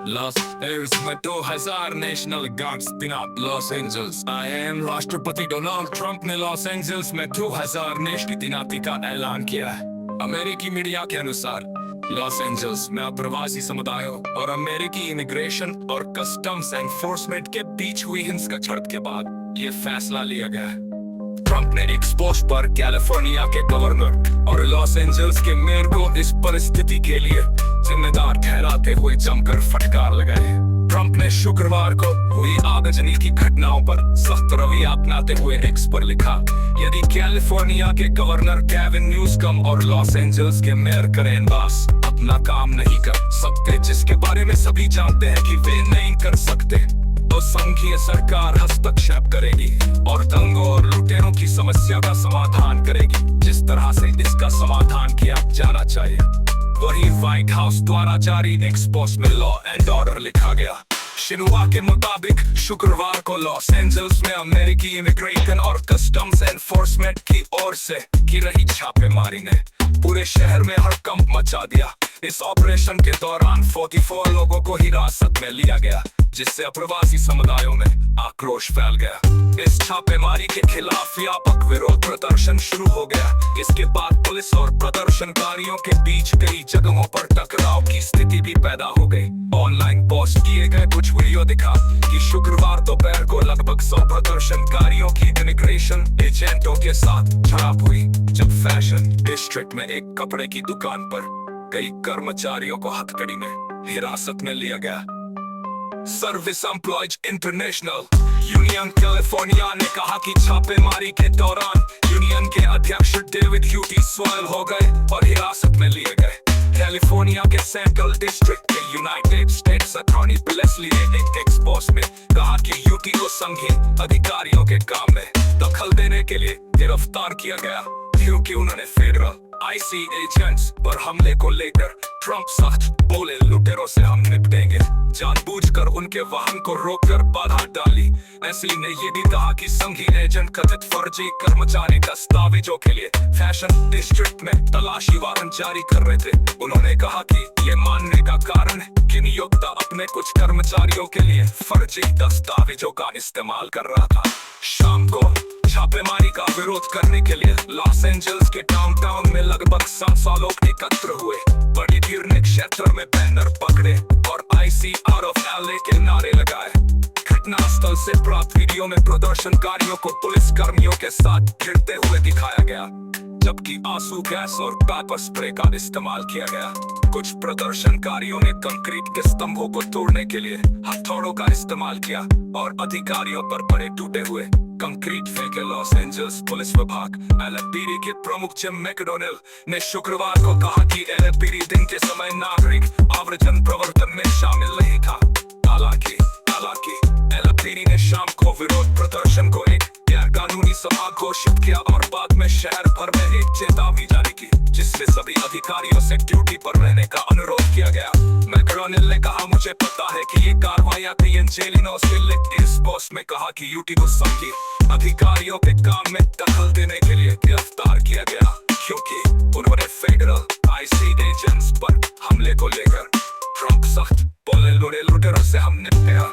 Los Angeles में 2000 national guards तैनात Los Angeles. I am राष्ट्रपति डोनाल्ड ट्रंप ने लॉस एंजल्स में 2000 नेशनल तैनाती का ऐलान किया है। अमेरिकी मीडिया के अनुसार लॉस एंजल्स में अप्रवासी समुदायों और अमेरिकी इमिग्रेशन और कस्टम्स एनफोर्समेंट के बीच हुई हिंसक झड़प के बाद ये फैसला लिया गया है। ट्रंप ने एक पोस्ट पर कैलिफोर्निया के गवर्नर और लॉस एंजल्स के मेयर को इस परिस्थिति के लिए जिम्मेदार ठहराते हुए जमकर फटकार लगाए। ट्रंप ने शुक्रवार को हुई आगजनी की घटनाओं पर सख्त रवैया अपनाते हुए एक्स पर लिखा, यदि कैलिफोर्निया के गवर्नर केविन न्यूसम और लॉस एंजल्स के मेयर कैरेन बास अपना काम नहीं कर सकते, जिसके बारे में सभी जानते हैं कि वे नहीं कर सकते, तो संघीय सरकार हस्तक्षेप करेगी और दंगों और लुटेरों की समस्या का समाधान करेगी, जिस तरह से इसका समाधान किया जाना चाहिए। वही व्हाइट हाउस द्वारा जारी एक पोस्ट में लॉ एंड ऑर्डर लिखा गया। शिन्हुआ के मुताबिक शुक्रवार को लॉस एंजल्स में अमेरिकी इमिग्रेशन और कस्टम्स एनफोर्समेंट की ओर से की रही छापेमारी ने पूरे शहर में हड़कंप मचा दिया। इस ऑपरेशन के दौरान 44 लोगों को हिरासत में लिया गया, जिससे अप्रवासी समुदायों में आक्रोश फैल गया। इस छापेमारी के खिलाफ व्यापक विरोध प्रदर्शन शुरू हो गया। इसके बाद पुलिस और प्रदर्शनकारियों के बीच कई जगहों पर टकराव की स्थिति भी पैदा हो गई। ऑनलाइन पोस्ट किए गए कुछ वीडियो दिखा कि शुक्रवार दोपहर को लगभग 100 प्रदर्शनकारियों की इमिग्रेशन एजेंटों के साथ झड़प हुई, जब फैशन डिस्ट्रिक्ट में एक कपड़े की दुकान पर कई कर्मचारियों को हथकड़ी में हिरासत में लिया गया। Service employees international union California ने कहा कि छापेमारी के दौरान यूनियन के अध्यक्ष डेविड ह्यूटी घायल हो गए और हिरासत में लिए गए। कैलिफोर्निया के सेंट्रल डिस्ट्रिक्ट के यूनाइटेड स्टेट्स अटॉर्नी लेस्ली ने एक एक्सपोज में कहा कि ह्यूटी को संघीय अधिकारियों के काम में दखल देने के लिए गिरफ्तार किया गया, क्योंकि उन्होंने फेडरल आईसी एजेंट्स पर हमले को लेकर ट्रंप सख्त बोले, लुटेरों से हम निपटेंगे। जानबूझकर उनके वाहन को रोककर बाधा डाली। लेस्ली ने यह भी कहा कि संघीय एजेंट कथित फर्जी कर्मचारी दस्तावेजों के लिए फैशन डिस्ट्रिक्ट में तलाशी वारंट जारी कर रहे थे। उन्होंने कहा कि ये मानने का कारण है कि नियोक्ता अपने कुछ कर्मचारियों के लिए फर्जी दस्तावेजों का इस्तेमाल कर रहा था। शाम को छापेमारी का विरोध करने के लिए लॉस एंजल्स के डाउनटाउन में लगभग 700 लोग एकत्र हुए। बड़ी भीड़ ने क्षेत्र में बैनर पकड़े और आईसी आउट ऑफ एलए के नारे लगाए। घटनास्थल से प्राप्त वीडियो में प्रदर्शनकारियों को पुलिस कर्मियों के साथ भिड़ते हुए दिखाया गया, जबकि आंसू गैस और पेपर स्प्रे का इस्तेमाल किया गया। कुछ प्रदर्शनकारियों ने कंक्रीट के स्तंभों को तोड़ने के लिए हथौड़ों का इस्तेमाल किया और अधिकारियों पर बड़े टूटे हुए कंक्रीट फेंके। लॉस एंजल्स पुलिस विभाग एलएपीडी के प्रमुख जिम मैकडोनल ने शुक्रवार को कहा कि एलएपीडी दिन के समय नागरिक आवर्जन प्रवर्तन में शामिल नहीं था। हालांकि एलएपीडी ने शाम को विरोध प्रदर्शन को एक गैर कानूनी सभा घोषित किया और बाद में शहर भर में एक चेतावनी जारी की, जिसमें सभी अधिकारियों से ड्यूटी पर रहने का अनुरोध किया गया। मैकडोनल ने कहा, मुझे पता है कि ये कार्रवाइयां थी। एंजेलिनोस ने इस पोस्ट में कहा कि यूटी को संघीय अधिकारियों के काम में दखल देने के लिए गिरफ्तार किया गया, क्योंकि उन्होंने फेडरल आईसी एजेंट्स पर हमले को लेकर ट्रंप सख्त बोले, लुटेरों से हम निपटेंगे।